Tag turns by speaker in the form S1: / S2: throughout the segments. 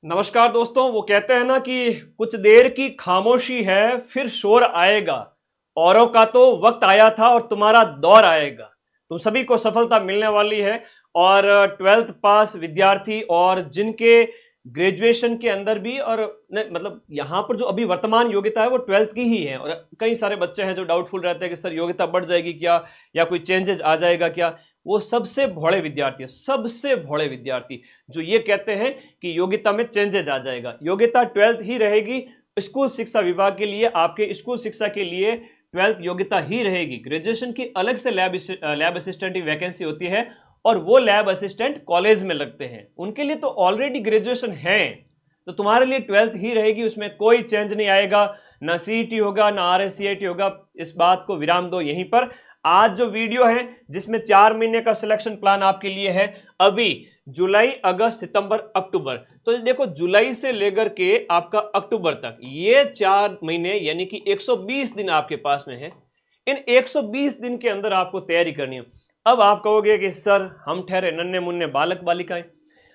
S1: नमस्कार दोस्तों। वो कहते हैं ना कि कुछ देर की खामोशी है फिर शोर आएगा। औरों का तो वक्त आया था और तुम्हारा दौर आएगा। तुम सभी को सफलता मिलने वाली है। और ट्वेल्थ पास विद्यार्थी और जिनके ग्रेजुएशन के अंदर भी और मतलब यहाँ पर जो अभी वर्तमान योग्यता है वो ट्वेल्थ की ही है। और कई सारे बच्चे हैं जो डाउटफुल रहते हैं कि सर योग्यता बढ़ जाएगी क्या, या कोई चेंजेस आ जाएगा क्या। वो सबसे भोले विद्यार्थी है, सबसे भोले विद्यार्थी जो ये कहते हैं कि योग्यता में चेंजेस आ जाएगा। योग्यता ट्वेल्थ ही रहेगी। स्कूल शिक्षा विभाग के लिए, आपके स्कूल शिक्षा के लिए ट्वेल्थ योग्यता ही रहेगी। ग्रेजुएशन की अलग से लैब असिस्टेंट की वैकेंसी होती है और वो लैब असिस्टेंट कॉलेज में लगते हैं, उनके लिए तो ऑलरेडी ग्रेजुएशन है। तो तुम्हारे लिए ट्वेल्थ ही रहेगी, उसमें कोई चेंज नहीं आएगा। ना सीईटी होगा ना आरएससीआईटी होगा। इस बात को विराम दो यहीं पर। आज जो वीडियो है जिसमें 4 महीने का सिलेक्शन प्लान आपके लिए है, अभी जुलाई अगस्त सितंबर अक्टूबर, तो देखो जुलाई से लेकर के आपका अक्टूबर तक ये 4 महीने यानी कि 120 दिन आपके पास में है। इन 120 दिन के अंदर आपको तैयारी करनी है। अब आप कहोगे कि सर हम ठहरे नन्हे मुन्ने बालक बालिकाएं,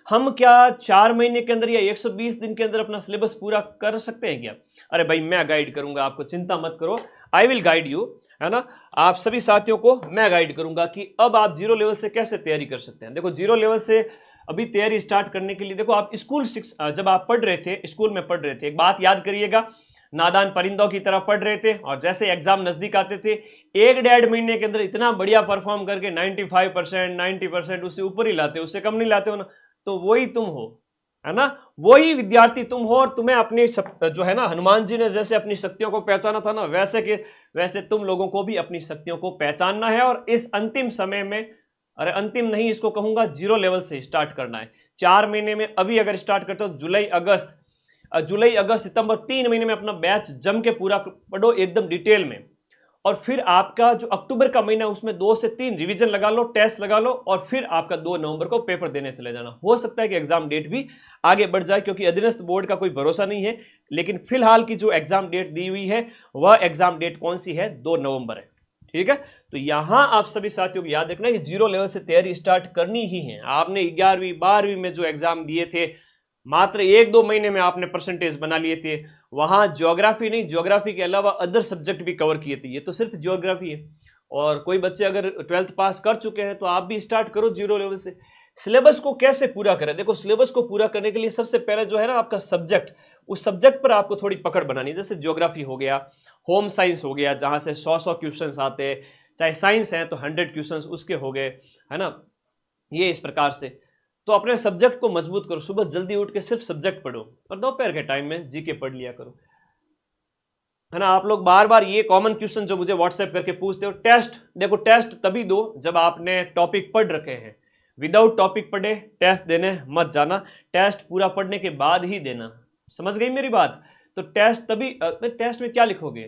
S1: हम क्या 4 महीने के अंदर या 120 दिन के अंदर अपना सिलेबस पूरा कर सकते हैं क्या? अरे भाई मैं गाइड करूंगा आपको, चिंता मत करो, आई विल गाइड यू, है ना। आप सभी साथियों को मैं गाइड करूंगा कि अब आप जीरो लेवल से कैसे तैयारी कर सकते हैं। देखो जीरो लेवल से अभी तैयारी स्टार्ट करने के लिए, देखो आप स्कूल जब आप पढ़ रहे थे, स्कूल में पढ़ रहे थे, एक बात याद करिएगा, नादान परिंदों की तरह पढ़ रहे थे और जैसे एग्जाम नजदीक आते थे 1-1.5 महीने के अंदर इतना बढ़िया परफॉर्म करके 95% 90% उससे ऊपर ही लाते, उससे कम नहीं लाते हो ना, तो वही तुम हो, है ना। वही विद्यार्थी तुम हो और तुम्हें अपनी जो है ना, हनुमान जी ने जैसे अपनी शक्तियों को पहचाना था ना, वैसे तुम लोगों को भी अपनी शक्तियों को पहचानना है और इस अंतिम समय में, अरे अंतिम नहीं इसको कहूंगा, जीरो लेवल से स्टार्ट करना है। 4 महीने में अभी अगर स्टार्ट करते हो जुलाई अगस्त सितंबर 3 महीने में अपना बैच जम के पूरा पढ़ो एकदम डिटेल में। और फिर आपका जो अक्टूबर का महीना उसमें 2 से 3 रिवीजन लगा लो, टेस्ट लगा लो और फिर आपका 2 नवंबर को पेपर देने चले जाना। हो सकता है कि एग्जाम डेट भी आगे बढ़ जाए क्योंकि अधीनस्थ बोर्ड का कोई भरोसा नहीं है, लेकिन फिलहाल की जो एग्जाम डेट दी हुई है वह एग्जाम डेट कौन सी है? 2 नवंबर है। ठीक है, तो यहां आप सभी साथियों को याद रखना कि जीरो लेवल से तैयारी स्टार्ट करनी ही है। आपने 11वीं 12वीं में जो एग्जाम दिए थे, मात्र 1-2 महीने में आपने परसेंटेज बना लिए थे। वहां ज्योग्राफी नहीं, ज्योग्राफी के अलावा अदर सब्जेक्ट भी कवर किए थे, ये तो सिर्फ ज्योग्राफी है। और कोई बच्चे अगर ट्वेल्थ पास कर चुके हैं तो आप भी स्टार्ट करो जीरो लेवल से। सिलेबस को कैसे पूरा करें? देखो सिलेबस को पूरा करने के लिए सबसे पहले जो है ना आपका सब्जेक्ट, उस सब्जेक्ट पर आपको थोड़ी पकड़ बनानी है। जैसे ज्योग्राफी हो गया, होम साइंस हो गया जहां से 100 क्वेश्चन आते हैं, चाहे साइंस है तो 100 क्वेश्चन उसके हो गए, है ना। ये इस प्रकार से तो अपने सब्जेक्ट को मजबूत करो। सुबह जल्दी उठ के सिर्फ सब्जेक्ट पढ़ो और दोपहर के टाइम में जीके पढ़ लिया करो, है ना। आप लोग बार बार ये कॉमन क्वेश्चन जो मुझे व्हाट्सएप करके पूछते हो, टेस्ट, देखो टेस्ट तभी दो जब आपने टॉपिक पढ़ रखे हैं। विदाउट टॉपिक पढ़े टेस्ट देने मत जाना, टेस्ट पूरा पढ़ने के बाद ही देना। समझ गई मेरी बात? तो टेस्ट तभी, टेस्ट में क्या लिखोगे,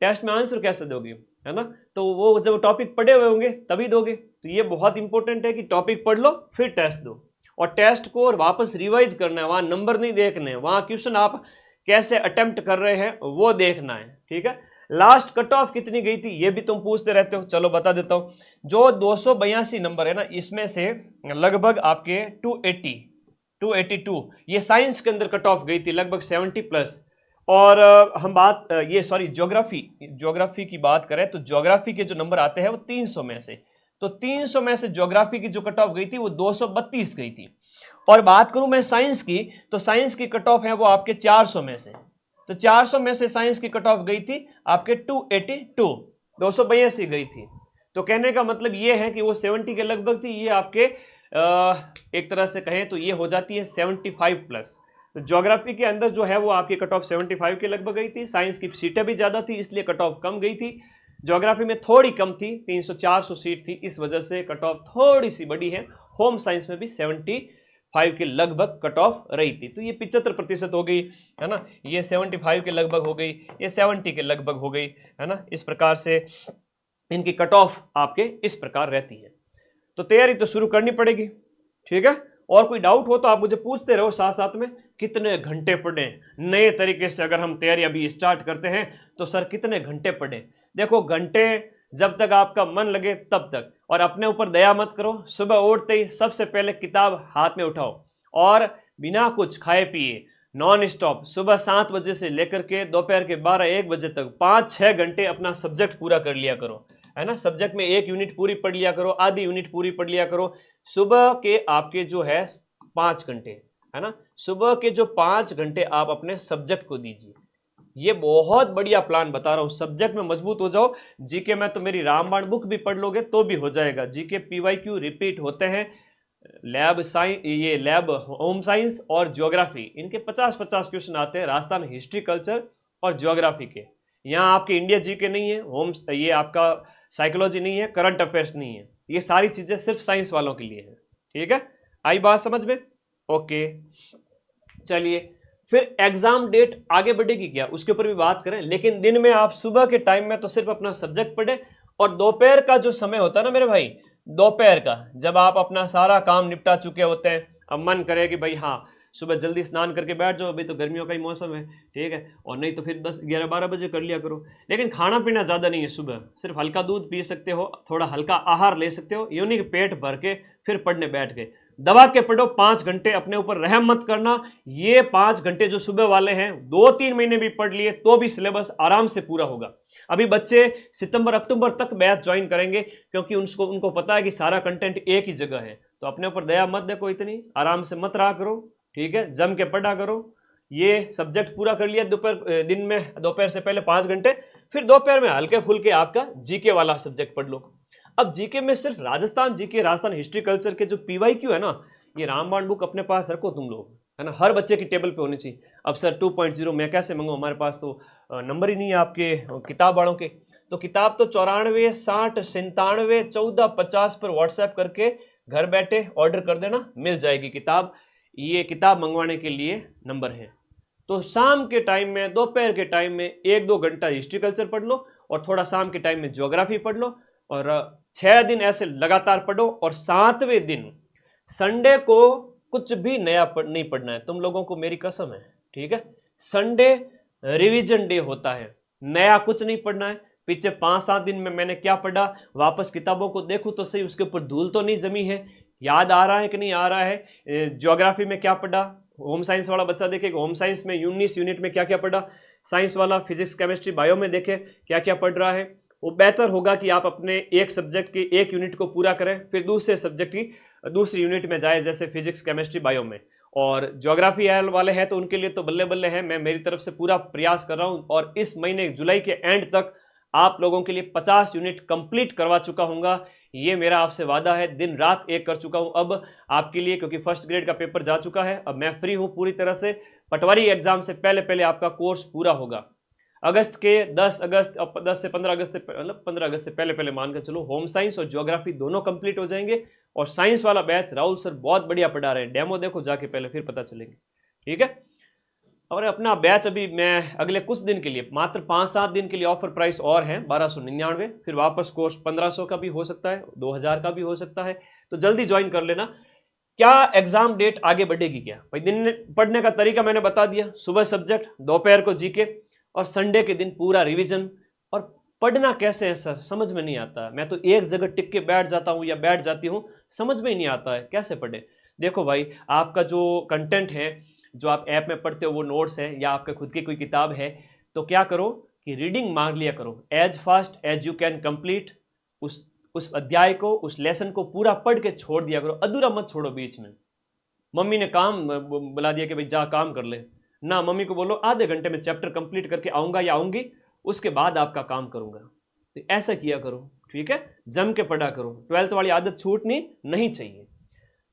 S1: टेस्ट में आंसर कैसे दोगे, है ना। तो वो जब टॉपिक पढ़े हुए होंगे तभी दोगे। तो ये बहुत इंपॉर्टेंट है कि टॉपिक पढ़ लो फिर टेस्ट दो। और टेस्ट को वापस रिवाइज करना है, वहां नंबर नहीं देखने हैं, वहां क्वेश्चन आप कैसे अटेम्प्ट कर रहे हैं वो देखना है। ठीक है, लास्ट कट ऑफ कितनी गई थी ये भी तुम पूछते रहते हो, चलो बता देता हूं। जो 282 नंबर है ना, इसमें से लगभग आपके 282 ये साइंस के अंदर कट ऑफ गई थी, लगभग 70 प्लस। और हम बात ये सॉरी ज्योग्राफी की बात करें तो ज्योग्राफी के जो नंबर आते हैं वो 300 में से, तो 300 में से ज्योग्राफी की जो कट ऑफ गई थी वो 232 गई थी। और बात करूं मैं साइंस की, तो साइंस की कट ऑफ है वो आपके 400 में से, तो 400 में से साइंस की कट ऑफ गई थी आपके 282 गई थी। तो कहने का मतलब ये है कि वो 70 के लगभग थी, ये आपके एक तरह से कहें तो ये हो जाती है 75 प्लस। तो ज्योग्राफी के अंदर जो है वो आपकी कट ऑफ 75 के लगभग गई थी। साइंस की सीटें भी ज़्यादा थी इसलिए कट ऑफ कम गई थी। ज्योग्राफी में थोड़ी कम थी, 300-400 सीट थी, इस वजह से कट ऑफ थोड़ी सी बड़ी है। होम साइंस में भी 75 के लगभग कट ऑफ रही थी, तो ये 75% हो गई, है ना। ये 75 के लगभग हो गई, ये 70 के लगभग हो गई, है ना। इस प्रकार से इनकी कट ऑफ आपके इस प्रकार रहती है। तो तैयारी तो शुरू करनी पड़ेगी। ठीक है, और कोई डाउट हो तो आप मुझे पूछते रहो साथ साथ में। कितने घंटे पढ़े नए तरीके से, अगर हम तैयारी अभी स्टार्ट करते हैं तो सर कितने घंटे पढ़े? देखो घंटे जब तक आपका मन लगे तब तक, और अपने ऊपर दया मत करो। सुबह उठते ही सबसे पहले किताब हाथ में उठाओ और बिना कुछ खाए पिए नॉन स्टॉप सुबह 7 बजे से लेकर के दोपहर के 12-1 बजे तक 5-6 घंटे अपना सब्जेक्ट पूरा कर लिया करो, है ना। सब्जेक्ट में 1 यूनिट पूरी पढ़ लिया करो, आधी यूनिट पूरी पढ़ लिया करो। सुबह के आपके जो है 5 घंटे, है ना, सुबह के जो 5 घंटे आप अपने सब्जेक्ट को दीजिए। ये बहुत बढ़िया प्लान बता रहा हूं, सब्जेक्ट में मजबूत हो जाओ। जीके में तो मेरी रामबाण बुक भी पढ़ लोगे तो भी हो जाएगा। जीके पीवाईक्यू रिपीट होते हैं, लैब साइंस, ये लैब होम साइंस और ज्योग्राफी, इनके 50-50 क्वेश्चन आते हैं, राजस्थान हिस्ट्री कल्चर और ज्योग्राफी के। यहाँ आपके इंडिया जीके नहीं है, होम ये आपका साइकोलॉजी नहीं है, करंट अफेयर्स नहीं है, ये सारी चीजें सिर्फ साइंस वालों के लिए है। ठीक है, आई बात समझ में? ओके, चलिए फिर एग्जाम डेट आगे बढ़ेगी क्या, उसके ऊपर भी बात करें। लेकिन दिन में आप सुबह के टाइम में तो सिर्फ अपना सब्जेक्ट पढ़े, और दोपहर का जो समय होता है ना मेरे भाई, दोपहर का जब आप अपना सारा काम निपटा चुके होते हैं, अब मन करे कि भाई हाँ सुबह जल्दी स्नान करके बैठ जाओ, अभी तो गर्मियों का ही मौसम है, ठीक है, और नहीं तो फिर 10-11-12 बजे कर लिया करो। लेकिन खाना पीना ज़्यादा नहीं है, सुबह सिर्फ हल्का दूध पी सकते हो, थोड़ा हल्का आहार ले सकते हो, यूं नहीं कि पेट भर के फिर पढ़ने बैठ गए। दबा के पढ़ो 5 घंटे, अपने ऊपर रहम मत करना। ये 5 घंटे जो सुबह वाले हैं 2-3 महीने भी पढ़ लिए तो भी सिलेबस आराम से पूरा होगा। अभी बच्चे सितंबर अक्टूबर तक बैच ज्वाइन करेंगे, क्योंकि उनको पता है कि सारा कंटेंट एक ही जगह है। तो अपने ऊपर दया मत देखो, इतनी आराम से मत रहा करो, ठीक है, जम के पढ़ा करो। ये सब्जेक्ट पूरा कर लिया दोपहर, दिन में दोपहर से पहले 5 घंटे, फिर दोपहर में हल्के फुल्के आपका जीके वाला सब्जेक्ट पढ़ लो। अब जीके में सिर्फ Rajasthan GK, Rajasthan history culture के जो पीवाईक्यू है ना, ये रामबाण बुक अपने पास रखो तुम लोग, है ना, हर बच्चे की टेबल पे होनी चाहिए। अब सर 2.0 मैं कैसे मंगाऊं, हमारे पास तो नंबर ही नहीं है आपके किताब वालों के। तो किताब तो 94 60 97 14 50 पर व्हाट्सएप करके घर बैठे ऑर्डर कर देना, मिल जाएगी किताब। ये किताब मंगवाने के लिए नंबर है। तो शाम के टाइम में, दोपहर के टाइम में 1-2 घंटा हिस्ट्री कल्चर पढ़ लो, और थोड़ा शाम के टाइम में ज्योग्राफी पढ़ लो, और 6 दिन ऐसे लगातार पढ़ो। और 7वें दिन संडे को कुछ भी नया नहीं पढ़ना है तुम लोगों को, मेरी कसम है, ठीक है। संडे रिवीजन डे होता है, नया कुछ नहीं पढ़ना है। पीछे 5-7 दिन में मैंने क्या पढ़ा, वापस किताबों को देखूं तो सही, उसके ऊपर धूल तो नहीं जमी है, याद आ रहा है कि नहीं आ रहा है। ज्योग्राफी में क्या पढ़ा, होम साइंस वाला बच्चा देखेगा होम साइंस में 19 यूनिट में क्या क्या पढ़ा, साइंस वाला फिजिक्स केमिस्ट्री बायो में देखे क्या क्या पढ़ रहा है। वो बेहतर होगा कि आप अपने एक सब्जेक्ट की 1 यूनिट को पूरा करें, फिर दूसरे सब्जेक्ट की दूसरी यूनिट में जाए, जैसे फिजिक्स केमिस्ट्री बायो में। और ज्योग्राफी वाले हैं तो उनके लिए तो बल्ले बल्ले है, मैं मेरी तरफ से पूरा प्रयास कर रहा हूं, और इस महीने जुलाई के एंड तक आप लोगों के लिए 50 यूनिट कंप्लीट करवा चुका हूँगा। ये मेरा आपसे वादा है, दिन रात एक कर चुका हूं अब आपके लिए, क्योंकि फर्स्ट ग्रेड का पेपर जा चुका है, अब मैं फ्री हूं पूरी तरह से। पटवारी एग्जाम से पहले पहले आपका कोर्स पूरा होगा। अगस्त के 10 से 15 अगस्त, मतलब 15 अगस्त से पहले पहले मान कर चलो, होम साइंस और ज्योग्राफी दोनों कंप्लीट हो जाएंगे। और साइंस वाला बैच राहुल सर बहुत बढ़िया पढ़ा रहे हैं, डेमो देखो जाके पहले, फिर पता चलेंगे, ठीक है। और अपना बैच अभी मैं अगले कुछ दिन के लिए, मात्र 5-7 दिन के लिए ऑफर प्राइस और है 1299, फिर वापस कोर्स 1500 का भी हो सकता है, 2000 का भी हो सकता है, तो जल्दी ज्वाइन कर लेना। क्या एग्जाम डेट आगे बढ़ेगी क्या भाई, दिन पढ़ने का तरीका मैंने बता दिया, सुबह सब्जेक्ट, दोपहर को जीके, और संडे के दिन पूरा रिवीजन। और पढ़ना कैसे है सर, समझ में नहीं आता है, मैं तो एक जगह टिक के बैठ जाता हूँ या बैठ जाती हूँ, समझ में ही नहीं आता है कैसे पढ़े। देखो भाई, आपका जो कंटेंट है, जो आप ऐप में पढ़ते हो वो नोट्स है, या आपके खुद की कोई किताब है, तो क्या करो कि रीडिंग मांग लिया करो, as fast as you can complete. उस अध्याय को, उस लेसन को पूरा पढ़ के छोड़ दिया करो, अधूरा मत छोड़ो बीच में। मम्मी ने काम बुला दिया कि भाई जा काम कर ले, ना, मम्मी को बोलो आधे घंटे में चैप्टर कंप्लीट करके आऊंगा या आऊंगी, उसके बाद आपका काम करूंगा। तो ऐसा किया करो, ठीक है, जम के पढ़ा करो, 12th वाली आदत छूटनी नहीं चाहिए।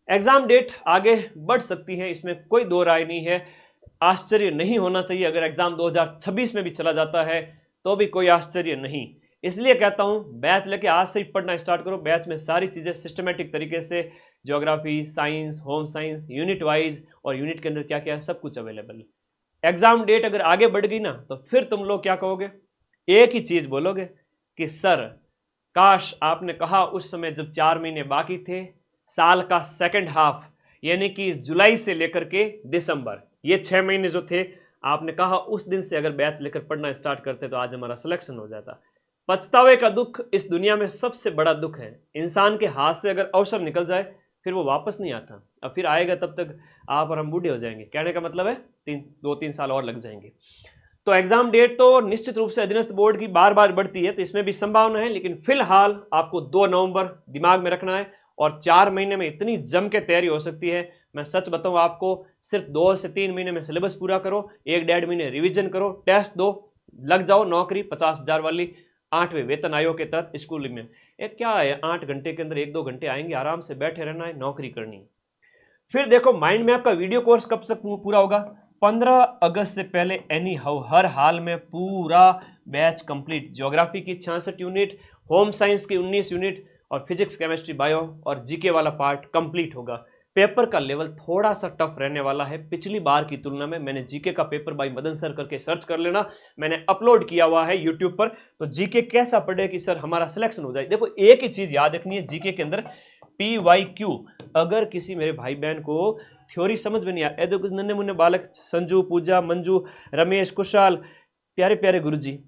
S1: एग्जाम डेट आगे बढ़ सकती है, इसमें कोई दो राय नहीं है। आश्चर्य नहीं होना चाहिए अगर एग्जाम 2026 में भी चला जाता है, तो भी कोई आश्चर्य नहीं। इसलिए कहता हूं बैच लेके आज से ही पढ़ना स्टार्ट करो। बैच में सारी चीजें सिस्टमेटिक तरीके से, geography, science, home science, unit wise, और यूनिट के अंदर क्या क्या है सब कुछ अवेलेबल है। एग्जाम डेट अगर आगे बढ़ गई ना, तो फिर तुम लोग क्या कहोगे, एक ही चीज बोलोगे कि सर काश आपने कहा उस समय जब 4 महीने बाकी थे, साल का सेकंड हाफ, यानी कि जुलाई से लेकर के दिसंबर, ये 6 महीने जो थे, आपने कहा उस दिन से अगर बैच लेकर पढ़ना स्टार्ट करते तो आज हमारा सिलेक्शन हो जाता। पछतावे का दुख इस दुनिया में सबसे बड़ा दुख है। इंसान के हाथ से अगर अवसर निकल जाए फिर वो वापस नहीं आता। अब फिर आएगा तब तक आप और हम बूढ़े हो जाएंगे। कहने का मतलब है 2-3 साल और लग जाएंगे। तो एग्जाम डेट तो निश्चित रूप से अधीनस्थ बोर्ड की बार बार बढ़ती है, तो इसमें भी संभावना है, लेकिन फिलहाल आपको 2 नवंबर दिमाग में रखना है और 4 महीने में इतनी जम के तैयारी हो सकती है। मैं सच बताऊं आपको, सिर्फ 2 से 3 महीने में सिलेबस पूरा करो, 1-1.5 महीने रिवीजन करो, टेस्ट दो, लग जाओ नौकरी 50,000 वाली 8वें वेतन आयोग के तहत स्कूल में। एक क्या है, 8 घंटे के अंदर 1-2 घंटे आएंगे, आराम से बैठे रहना है, नौकरी करनी है। फिर देखो माइंड मैप का वीडियो कोर्स कब तक पूरा होगा? 15 अगस्त से पहले एनी हाउ हर हाल में पूरा बैच कंप्लीट। ज्योग्राफी की 66 यूनिट, होम साइंस की 19 यूनिट और फिजिक्स केमिस्ट्री बायो और जीके वाला पार्ट कंप्लीट होगा। पेपर का लेवल थोड़ा सा टफ रहने वाला है पिछली बार की तुलना में। मैंने जीके का पेपर बाय मदन सर करके सर्च कर लेना, मैंने अपलोड किया हुआ है यूट्यूब पर। तो जीके कैसा पढ़े कि सर हमारा सिलेक्शन हो जाए। देखो एक ही चीज याद रखनी है जीके के अंदर, PYQ। अगर किसी मेरे भाई बहन को थ्योरी समझ में नहीं आया, देखो नन्हे मुन्ने बालक संजू, पूजा, मंजू, रमेश, कुशाल, प्यारे प्यारे गुरुजी,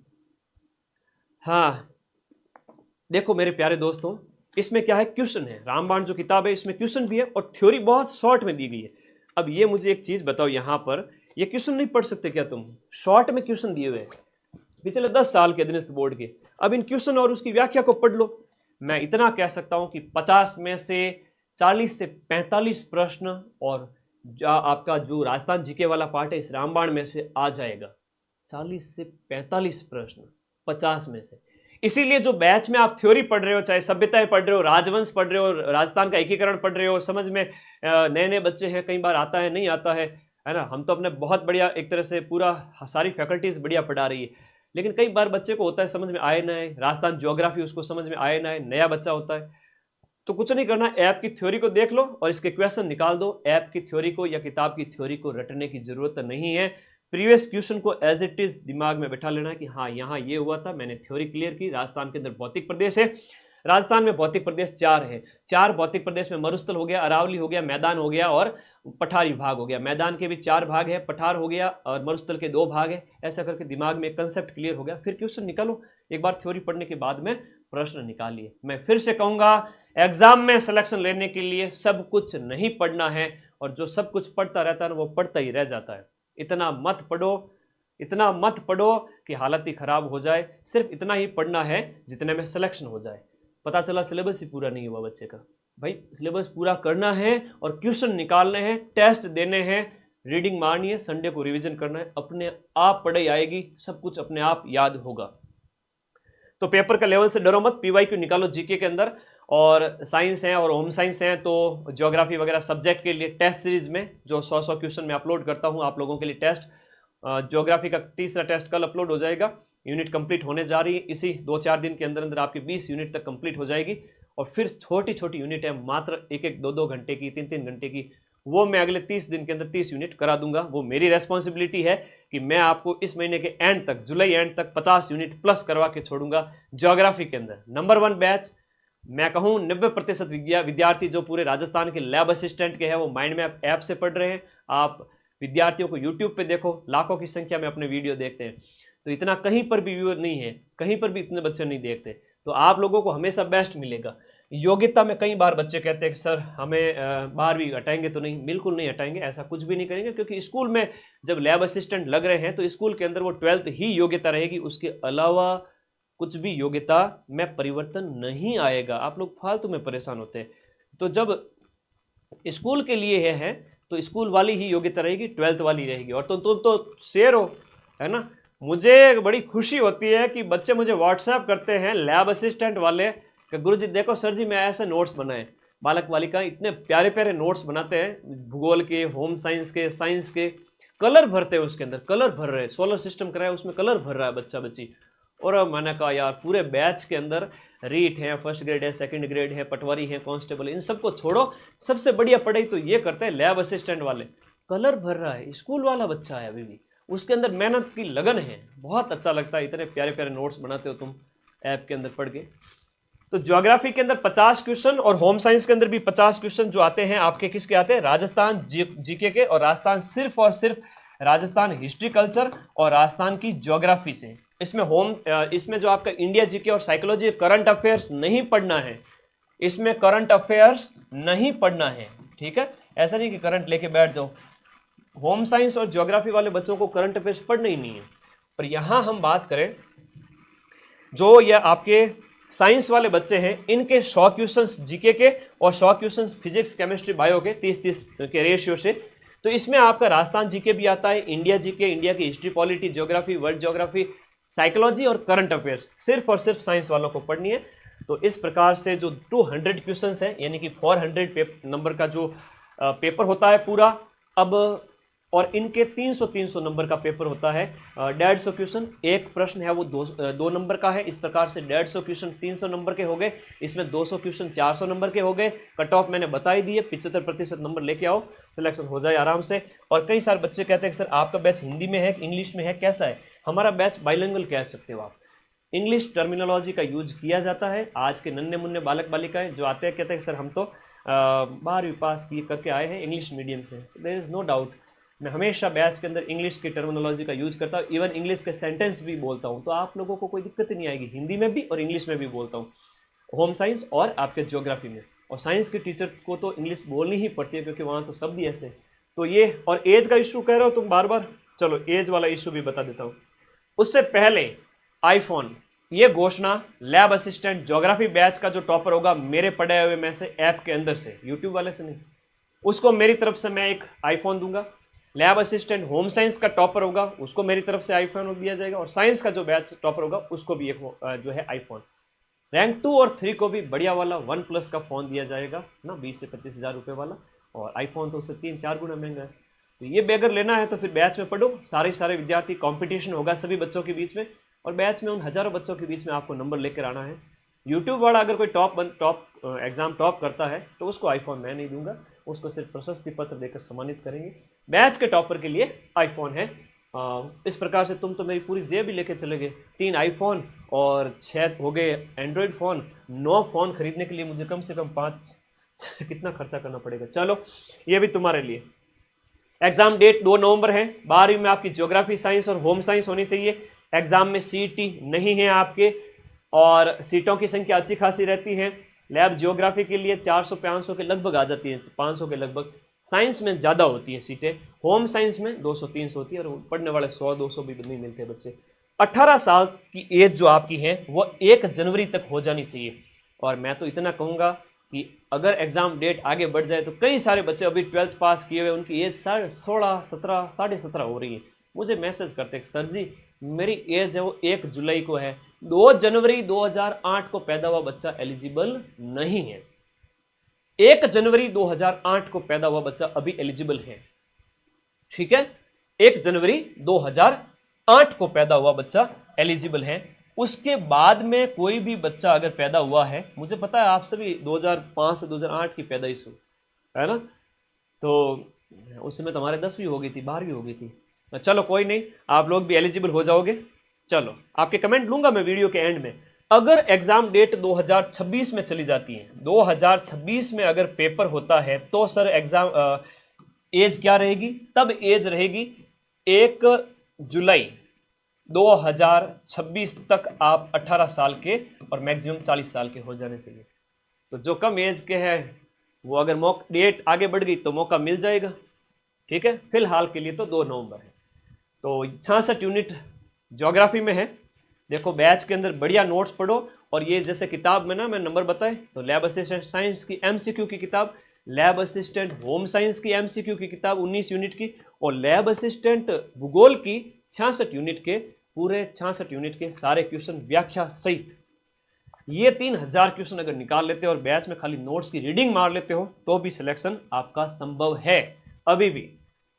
S1: हाँ देखो मेरे प्यारे दोस्तों, इसमें क्या है, क्वेश्चन है। रामबाण जो किताब है इसमें क्वेश्चन भी है और थ्योरी बहुत शॉर्ट में दी गई है। अब ये मुझे एक चीज बताओ, यहां पर ये क्वेश्चन नहीं पढ़ सकते क्या तुम? शॉर्ट में क्वेश्चन दिए हुए पिछले 10 साल के अधीनस्थ बोर्ड के। अब इन क्वेश्चन और उसकी व्याख्या को पढ़ लो। मैं इतना कह सकता हूं कि 50 में से 40 से 45 प्रश्न और आपका जो राजस्थान जीके वाला पार्ट है इस रामबाण में से आ जाएगा। 40 से 45 प्रश्न 50 में से। इसीलिए जो बैच में आप थ्योरी पढ़ रहे हो, चाहे सभ्यताएं पढ़ रहे हो, राजवंश पढ़ रहे हो, राजस्थान का एकीकरण पढ़ रहे हो, समझ में नए नए बच्चे हैं, कई बार आता है नहीं आता है ना। हम तो अपने बहुत बढ़िया एक तरह से पूरा सारी फैकल्टीज बढ़िया पढ़ा रही है, लेकिन कई बार बच्चे को होता है समझ में आए ना आए, राजस्थान ज्योग्राफी उसको समझ में आए ना आए, नया बच्चा होता है। तो कुछ नहीं करना, ऐप की थ्योरी को देख लो और इसके क्वेश्चन निकाल दो। ऐप की थ्योरी को या किताब की थ्योरी को रटने की जरूरत नहीं है। प्रीवियस क्वेश्चन को एज इट इज दिमाग में बैठा लेना है कि हाँ यहाँ ये हुआ था, मैंने थ्योरी क्लियर की। राजस्थान के अंदर भौतिक प्रदेश है, राजस्थान में भौतिक प्रदेश 4 है। 4 भौतिक प्रदेश में मरुस्थल हो गया, अरावली हो गया, मैदान हो गया और पठार विभाग हो गया। मैदान के भी 4 भाग है, पठार हो गया और मरुस्थल के 2 भाग है। ऐसा करके दिमाग में कंसेप्ट क्लियर हो गया, फिर क्वेश्चन निकालो। एक बार थ्योरी पढ़ने के बाद में प्रश्न निकालिए। मैं फिर से कहूंगा, एग्जाम में सिलेक्शन लेने के लिए सब कुछ नहीं पढ़ना है, और जो सब कुछ पढ़ता रहता है वो पढ़ता ही रह जाता है। इतना मत पढ़ो, इतना मत पढ़ो कि हालत ही खराब हो जाए। सिर्फ इतना ही पढ़ना है जितने में सिलेक्शन हो जाए। पता चला सिलेबस ही पूरा नहीं हुआ बच्चे का। भाई सिलेबस पूरा करना है और क्वेश्चन निकालने हैं, टेस्ट देने हैं, रीडिंग मारनी है, संडे को रिवीजन करना है। अपने आप पढ़ाई आएगी, सब कुछ अपने आप याद होगा। तो पेपर का लेवल से डरो मत, PYQ निकालो जीके के अंदर। और साइंस है और होम साइंस है तो ज्योग्राफी वगैरह सब्जेक्ट के लिए टेस्ट सीरीज में जो 100 क्वेश्चन में अपलोड करता हूं आप लोगों के लिए टेस्ट। ज्योग्राफी का तीसरा टेस्ट कल अपलोड हो जाएगा। यूनिट कंप्लीट होने जा रही है, इसी 2-4 दिन के अंदर अंदर आपकी 20 यूनिट तक कंप्लीट हो जाएगी। और फिर छोटी छोटी यूनिट है, मात्र 1-1, 2-2 घंटे की, 3-3 घंटे की, वो मैं अगले 30 दिन के अंदर 30 यूनिट करा दूंगा। वो मेरी रेस्पॉन्सिबिलिटी है कि मैं आपको इस महीने के एंड तक, जुलाई एंड तक 50 यूनिट प्लस करवा के छोड़ूंगा ज्योग्राफी के अंदर। नंबर 1 बैच, मैं कहूँ 90% विद्यार्थी जो पूरे राजस्थान के लैब असिस्टेंट के हैं वो माइंड मैप ऐप से पढ़ रहे हैं। आप विद्यार्थियों को यूट्यूब पे देखो, लाखों की संख्या में अपने वीडियो देखते हैं, तो इतना कहीं पर भी व्यूअर नहीं है, कहीं पर भी इतने बच्चे नहीं देखते। तो आप लोगों को हमेशा बेस्ट मिलेगा। योग्यता में कई बार बच्चे कहते हैं कि सर हमें 12वीं हटाएंगे तो नहीं, बिल्कुल नहीं हटाएंगे, ऐसा कुछ भी नहीं करेंगे। क्योंकि स्कूल में जब लैब असिस्टेंट लग रहे हैं तो स्कूल के अंदर वो 12th ही योग्यता रहेगी, उसके अलावा कुछ भी योग्यता में परिवर्तन नहीं आएगा। आप लोग फालतू में परेशान होते हैं। तो जब स्कूल के लिए है तो स्कूल वाली ही योग्यता रहेगी, 12th वाली रहेगी। और तुम तो शेर हो, है ना। मुझे बड़ी खुशी होती है कि बच्चे मुझे व्हाट्सएप करते हैं लैब असिस्टेंट वाले कि गुरुजी देखो सर जी मैं ऐसे नोट्स बनाए। बालक बालिका इतने प्यारे प्यारे नोट्स बनाते हैं, भूगोल के, होम साइंस के, साइंस के, कलर भरते हैं उसके अंदर, कलर भर रहे हैं, सोलर सिस्टम कराया उसमें कलर भर रहा है बच्चा बच्ची। और मैंने कहा यार पूरे बैच के अंदर रीट है, फर्स्ट ग्रेड है, सेकंड ग्रेड है, पटवारी है, कांस्टेबल है, इन सबको छोड़ो, सबसे बढ़िया पढ़ाई तो ये करते हैं लैब असिस्टेंट वाले। कलर भर रहा है, स्कूल वाला बच्चा है अभी भी, उसके अंदर मेहनत की लगन है। बहुत अच्छा लगता है, इतने प्यारे प्यारे नोट्स बनाते हो तुम ऐप के अंदर पढ़ के। तो ज्योग्राफी के अंदर 50 क्वेश्चन और होम साइंस के अंदर भी 50 क्वेश्चन जो आते हैं आपके, किसके आते हैं? राजस्थान जीके के, और राजस्थान सिर्फ और सिर्फ राजस्थान हिस्ट्री कल्चर और राजस्थान की ज्योग्राफी से। इसमें जो आपका इंडिया जीके और साइकोलॉजी करंट अफेयर्स नहीं पढ़ना है, इसमें करंट अफेयर्स नहीं पढ़ना है, ठीक है। ऐसा नहीं कि करंट लेके बैठ जाओ, होम साइंस और ज्योग्राफी वाले बच्चों को करंट अफेयर्स पढ़ना ही नहीं है। पर यहां हम बात करें, जो ये आपके साइंस वाले बच्चे हैं, इनके 100 क्वेश्चंस जीके के और 100 क्वेश्चंस फिजिक्स केमिस्ट्री बायो के 30-30 के रेशियो से। तो इसमें आपका राजस्थान जीके भी आता है, इंडिया जीके, इंडिया की history, polity, geography, world geography, psychology और करंट अफेयर्स सिर्फ और सिर्फ साइंस वालों को पढ़नी है। तो इस प्रकार से जो 200 क्वेश्चंस है, यानी कि 400 नंबर का जो पेपर होता है पूरा, अब और इनके 300 नंबर का पेपर होता है। 150 क्वेश्चन, एक प्रश्न है वो 2 नंबर का है। इस प्रकार से 150 क्वेश्चन 300 नंबर के हो गए, इसमें 200 क्वेश्चन 400 नंबर के हो गए। कट ऑफ मैंने बता ही दिए, 75% नंबर लेके आओ, सिलेक्शन हो जाए आराम से। और कई सारे बच्चे कहते हैं कि सर आपका बैच हिंदी में है, इंग्लिश में है, कैसा है? हमारा बैच बाइलिंगुअल कह सकते हो आप। इंग्लिश टर्मिनोलॉजी का यूज किया जाता है। आज के नन्हे मुन्ने बालक बालिकाएं जो आते हैं कहते हैं कि सर हम तो 12वीं पास किए करके आए हैं इंग्लिश मीडियम से। देयर इज नो डाउट, मैं हमेशा बैच के अंदर इंग्लिश की टर्मिनोलॉजी का यूज करता हूँ, इवन इंग्लिश के सेंटेंस भी बोलता हूँ, तो आप लोगों को कोई दिक्कत नहीं आएगी। हिंदी में भी और इंग्लिश में भी बोलता हूँ, होम साइंस और आपके ज्योग्राफी में। और साइंस के टीचर को तो इंग्लिश बोलनी ही पड़ती है, क्योंकि वहाँ तो सब भी ऐसे। तो ये, और एज का इशू कह रहे हो तुम बार बार, चलो एज वाला इशू भी बता देता हूँ। उससे पहले आईफोन, ये घोषणा लैब असिस्टेंट ज्योग्राफी बैच का जो टॉपर होगा मेरे पढ़े हुए में से, ऐप के अंदर से, यूट्यूब वाले से नहीं, उसको मेरी तरफ से मैं एक आईफोन दूंगा। लैब असिस्टेंट होम साइंस का टॉपर होगा, उसको मेरी तरफ से आईफोन दिया जाएगा। और साइंस का जो बैच टॉपर होगा उसको भी एक जो है आईफोन। रैंक 2 और 3 को भी बढ़िया वाला OnePlus का फ़ोन दिया जाएगा ना, 20 से 25 हज़ार रुपये वाला। और आईफोन तो उससे 3-4 गुना महंगा है। तो ये भी अगर लेना है तो फिर बैच में पढ़ो, सारे विद्यार्थी, कंपटीशन होगा सभी बच्चों के बीच में, और बैच में उन हज़ारों बच्चों के बीच में आपको नंबर लेकर आना है। यूट्यूब वाला अगर कोई टॉप एग्जाम टॉप करता है तो उसको आईफोन मैं नहीं दूंगा, उसको सिर्फ प्रशस्ति पत्र देकर सम्मानित करेंगे। बैच के टॉपर के लिए आईफोन है। इस प्रकार से तुम तो मेरी पूरी जेब भी लेके चले गए। 3 आईफोन और 6 हो गए एंड्रॉयड फ़ोन। 9 फ़ोन खरीदने के लिए मुझे कम से कम 5 कितना खर्चा करना पड़ेगा। चलो ये भी तुम्हारे लिए। एग्जाम डेट 2 नवंबर है। 12वीं में आपकी ज्योग्राफी, साइंस और होम साइंस होनी चाहिए। एग्जाम में सीईटी नहीं है आपके, और सीटों की संख्या अच्छी खासी रहती है। लैब ज्योग्राफी के लिए 400-500 के लगभग आ जाती है, 500 के लगभग। साइंस में ज़्यादा होती है सीटें, होम साइंस में 200-300 होती है, और पढ़ने वाले 100-200 भी नहीं मिलते बच्चे। 18 साल की एज जो आपकी है वो 1 जनवरी तक हो जानी चाहिए। और मैं तो इतना कहूँगा कि अगर एग्ज़ाम डेट आगे बढ़ जाए तो कई सारे बच्चे अभी 12th पास किए हुए, उनकी एज 16, 17, 17.5 हो रही है, मुझे मैसेज करते हैं सर जी मेरी एज है वो 1 जुलाई को है, 2 जनवरी 2008 को पैदा हुआ बच्चा एलिजिबल नहीं है। 1 जनवरी 2008 को पैदा हुआ बच्चा अभी एलिजिबल है, ठीक है। 1 जनवरी 2008 को पैदा हुआ बच्चा एलिजिबल है। उसके बाद में कोई भी बच्चा अगर पैदा हुआ है, मुझे पता है आप सभी 2005 से 2008 की पैदाइश हो, है ना, तो उस समय तुम्हारे 10वीं हो गई थी, 12वीं हो गई थी। चलो कोई नहीं, आप लोग भी एलिजिबल हो जाओगे। चलो आपके कमेंट लूंगा मैं वीडियो के एंड में। अगर एग्जाम डेट 2026 में चली जाती है, 2026 में अगर पेपर होता है, तो सर एग्जाम एज क्या रहेगी? तब एज रहेगी 1 जुलाई 2026 तक आप 18 साल के और मैक्सिमम 40 साल के हो जाने चाहिए। तो जो कम एज के हैं वो अगर डेट आगे बढ़ गई तो मौका मिल जाएगा, ठीक है। फिलहाल के लिए तो 2 नवंबर है। तो 66 यूनिट ज्योग्राफी में है। देखो बैच के अंदर बढ़िया नोट्स पढ़ो। और ये जैसे किताब में ना मैं नंबर बताए, तो लैब असिस्टेंट साइंस की MCQ की किताब, लैब असिस्टेंट होम साइंस की MCQ की किताब 19 यूनिट की, और लैब असिस्टेंट भूगोल की 66 यूनिट के, पूरे 66 यूनिट के सारे क्वेश्चन व्याख्या सहित। ये 3000 क्वेश्चन अगर निकाल लेते हो और बैच में खाली नोट्स की रीडिंग मार लेते हो तो भी सिलेक्शन आपका संभव है अभी भी,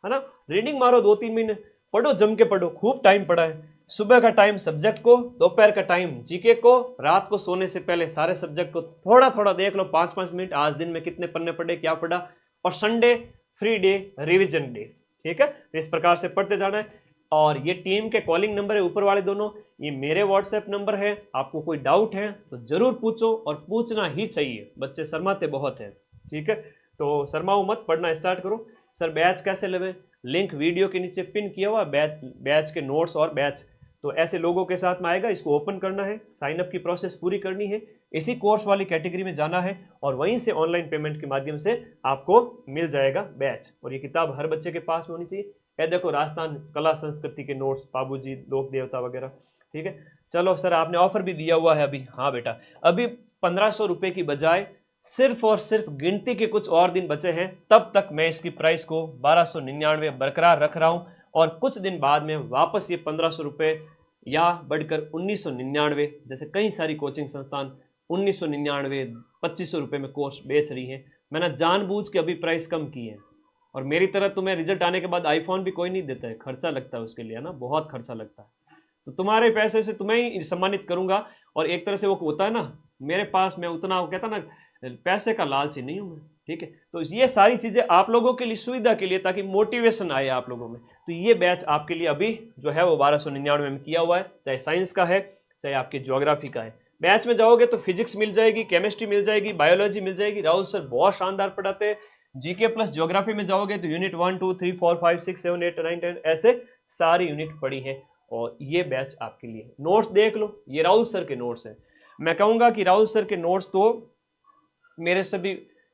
S1: है ना। रीडिंग मारो 2-3 महीने, पढ़ो, जम के पढ़ो, खूब टाइम पढ़ा है। सुबह का टाइम सब्जेक्ट को, दोपहर का टाइम जीके को, रात को सोने से पहले सारे सब्जेक्ट को थोड़ा थोड़ा देख लो, 5-5 मिनट, आज दिन में कितने पन्ने पढ़े, क्या पढ़ा। और Sunday free day, revision day, ठीक है। तो इस प्रकार से पढ़ते जाना है। और ये टीम के कॉलिंग नंबर है ऊपर वाले दोनों, ये मेरे व्हाट्सएप नंबर है। आपको कोई डाउट है तो जरूर पूछो, और पूछना ही चाहिए, बच्चे शर्माते बहुत हैं, ठीक है। तो शर्माओ मत, पढ़ना स्टार्ट करो। सर बैच कैसे लेवें? लिंक वीडियो के नीचे पिन किया हुआ, बैच के नोट्स और बैच तो ऐसे लोगों के साथ में आएगा, इसको ओपन करना है, साइन अप की प्रोसेस पूरी करनी है, इसी कोर्स वाली कैटेगरी में जाना है और वहीं से ऑनलाइन पेमेंट के माध्यम से आपको मिल जाएगा बैच। और ये किताब हर बच्चे के पास में होनी चाहिए। ये देखो राजस्थान कला संस्कृति के नोट्स, बाबूजी, लोक देवता वगैरह। ठीक है, चलो सर आपने ऑफर भी दिया हुआ है अभी। हाँ बेटा, अभी 1500 रुपये की बजाय सिर्फ और सिर्फ गिनती के कुछ और दिन बचे हैं, तब तक मैं इसकी प्राइस को 1299 बरकरार रख रहा हूँ और कुछ दिन बाद में वापस ये 1500 रुपये या बढ़कर 1999, जैसे कई सारी कोचिंग संस्थान 1999 2500 रुपये में कोर्स बेच रही है। मैंने जानबूझ के अभी प्राइस कम की है। और मेरी तरह तुम्हें रिजल्ट आने के बाद आईफोन भी कोई नहीं देता है, खर्चा लगता है उसके लिए, है ना, बहुत खर्चा लगता है। तो तुम्हारे पैसे से तुम्हें ही सम्मानित करूंगा। और एक तरह से वो होता है ना, मेरे पास मैं उतना, वो कहता ना, पैसे का लालची नहीं हूं मैं। ठीक है, तो ये सारी चीजें आप लोगों के लिए, सुविधा के लिए, ताकि मोटिवेशन आए आप लोगों में। तो ये बैच आपके लिए अभी जो है वो 1299 में किया हुआ है, चाहे साइंस का है चाहे आपके ज्योग्राफी का है। बैच में जाओगे तो फिजिक्स मिल जाएगी, केमिस्ट्री मिल जाएगी, बायोलॉजी मिल जाएगी, राहुल सर बहुत शानदार पढ़ाते हैं। जीके प्लस ज्योग्राफी में जाओगे तो यूनिट 1 2 3 4 5 6 7 8 9 10 ऐसे सारी यूनिट पढ़ी है। और ये बैच आपके लिए। नोट्स देख लो, ये राहुल सर के नोट्स हैं। मैं कहूँगा कि राहुल सर के नोट्स तो मेरे से भी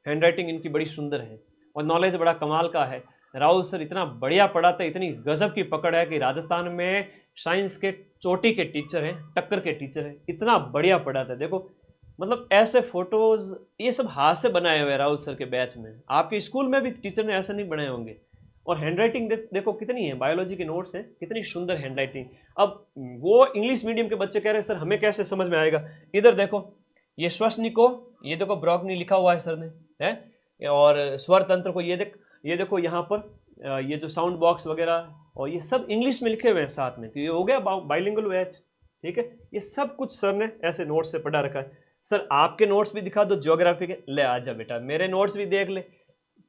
S1: हैंडराइटिंग इनकी बड़ी सुंदर है और नॉलेज बड़ा कमाल का है। राहुल सर इतना बढ़िया पढ़ाते हैं, इतनी गजब की पकड़ है कि राजस्थान में साइंस के चोटी के टीचर हैं, टक्कर के टीचर हैं, इतना बढ़िया पढ़ाते हैं। देखो मतलब ऐसे फोटोज ये सब हाथ से बनाए हुए राहुल सर के बैच में। आपके स्कूल में भी टीचर ने ऐसे नहीं बनाए होंगे। और हैंडराइटिंग देखो कितनी है, बायोलॉजी के नोट्स हैं, कितनी सुंदर हैंडराइटिंग। अब वो इंग्लिश मीडियम के बच्चे कह रहे हैं सर हमें कैसे समझ में आएगा। इधर देखो, ये श्वसनिको, ये देखो ब्रॉकनी लिखा हुआ है सर ने, है। और स्वर तंत्र को ये देखो यहाँ पर ये जो साउंड बॉक्स वगैरह, और ये सब इंग्लिश में लिखे हुए हैं साथ में। तो ये हो गया बाइलिंगुअल बैच। ठीक है, ये सब कुछ सर ने ऐसे नोट्स से पढ़ा रखा है। सर आपके नोट्स भी दिखा दो ज्योग्राफी के। ले आजा बेटा, मेरे नोट्स भी देख ले।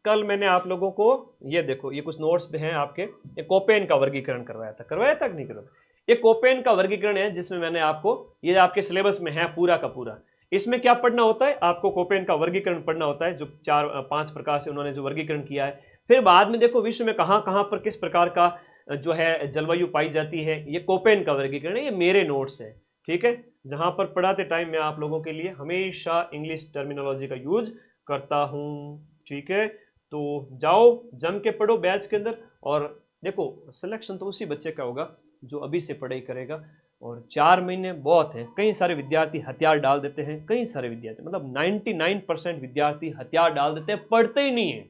S1: कल मैंने आप लोगों को ये देखो, ये कुछ नोट्स भी हैं आपके। ये कोपेन का वर्गीकरण करवाया था कि नहीं करवाया? ये कोपेन का वर्गीकरण है जिसमें मैंने आपको, ये आपके सिलेबस में है पूरा का पूरा। इसमें क्या पढ़ना होता है आपको? कोपेन का वर्गीकरण पढ़ना होता है, जो 4-5 प्रकार से उन्होंने जो वर्गीकरण किया है। फिर बाद में देखो विश्व में कहाँ कहाँ पर किस प्रकार का जो है जलवायु पाई जाती है, ये कोपेन का वर्गीकरण है। ये मेरे नोट्स है, ठीक है, जहाँ पर पढ़ाते टाइम मैं आप लोगों के लिए हमेशा इंग्लिश टर्मिनोलॉजी का यूज करता हूँ। ठीक है, तो जाओ जम के पढ़ो बैच के अंदर। और देखो सिलेक्शन तो उसी बच्चे का होगा जो अभी से पढ़ाई करेगा। और 4 महीने बहुत है। कई सारे विद्यार्थी हथियार डाल देते हैं, कई सारे विद्यार्थी मतलब 99% विद्यार्थी हथियार डाल देते हैं, पढ़ते ही नहीं है।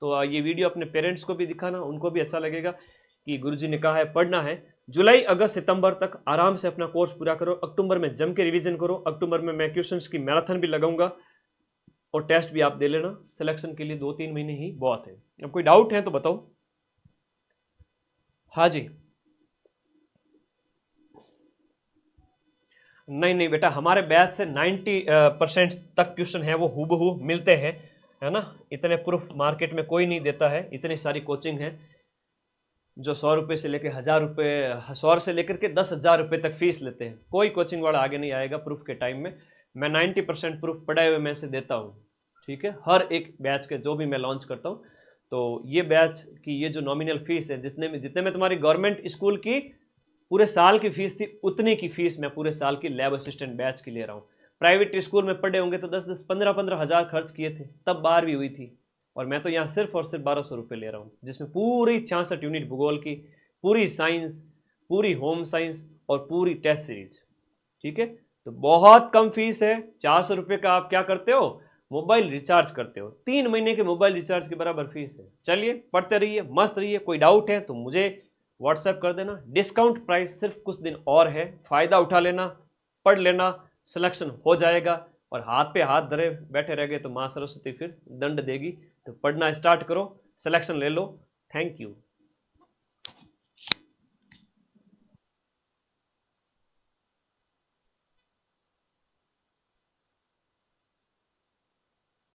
S1: तो ये वीडियो अपने पेरेंट्स को भी दिखाना, उनको भी अच्छा लगेगा कि गुरुजी ने कहा है पढ़ना है। जुलाई अगस्त सितंबर तक आराम से अपना कोर्स पूरा करो। अक्टूबर में जम के रिवीजन करो। अक्टूबर में मैं क्वेश्चंस की मैराथन भी लगाऊंगा और टेस्ट भी आप दे लेना। सिलेक्शन के लिए 2-3 महीने ही बहुत है। अब कोई डाउट है तो बताओ। हाँ जी, नहीं बेटा, हमारे बैच से 90% तक क्वेश्चन है वो हूबहू मिलते हैं, है ना। इतने प्रूफ मार्केट में कोई नहीं देता है। इतनी सारी कोचिंग है जो 100 रुपये से लेकर 1000 रुपये, 100 से लेकर के 10,000 रुपये तक फीस लेते हैं। कोई कोचिंग वाला आगे नहीं आएगा प्रूफ के टाइम में। मैं 90% प्रूफ पढ़ाए हुए में से देता हूँ। ठीक है, हर एक बैच के जो भी मैं लॉन्च करता हूँ। तो ये बैच की ये जो नॉमिनल फीस है, जितने में तुम्हारी गवर्नमेंट स्कूल की पूरे साल की फीस थी, उतनी की फीस मैं पूरे साल की लैब असिस्टेंट बैच की ले रहा हूँ। प्राइवेट स्कूल में पढ़े होंगे तो 10-10, 15-15 हज़ार खर्च किए थे, तब 12वीं हुई थी। और मैं तो यहाँ सिर्फ और सिर्फ 1200 रुपये ले रहा हूँ, जिसमें पूरी 66 यूनिट भूगोल की, पूरी साइंस, पूरी होम साइंस और पूरी टेस्ट सीरीज। ठीक है, तो बहुत कम फीस है। 400 रुपये का आप क्या करते हो? मोबाइल रिचार्ज करते हो। 3 महीने के मोबाइल रिचार्ज के बराबर फीस है। चलिए पढ़ते रहिए, मस्त रहिए। कोई डाउट है तो मुझे व्हाट्सएप कर देना। डिस्काउंट प्राइस सिर्फ कुछ दिन और है, फ़ायदा उठा लेना, पढ़ लेना, सिलेक्शन हो जाएगा। और हाथ पे हाथ धरे बैठे रह गए तो माँ सरस्वती फिर दंड देगी। तो पढ़ना स्टार्ट करो, सिलेक्शन ले लो। Thank you.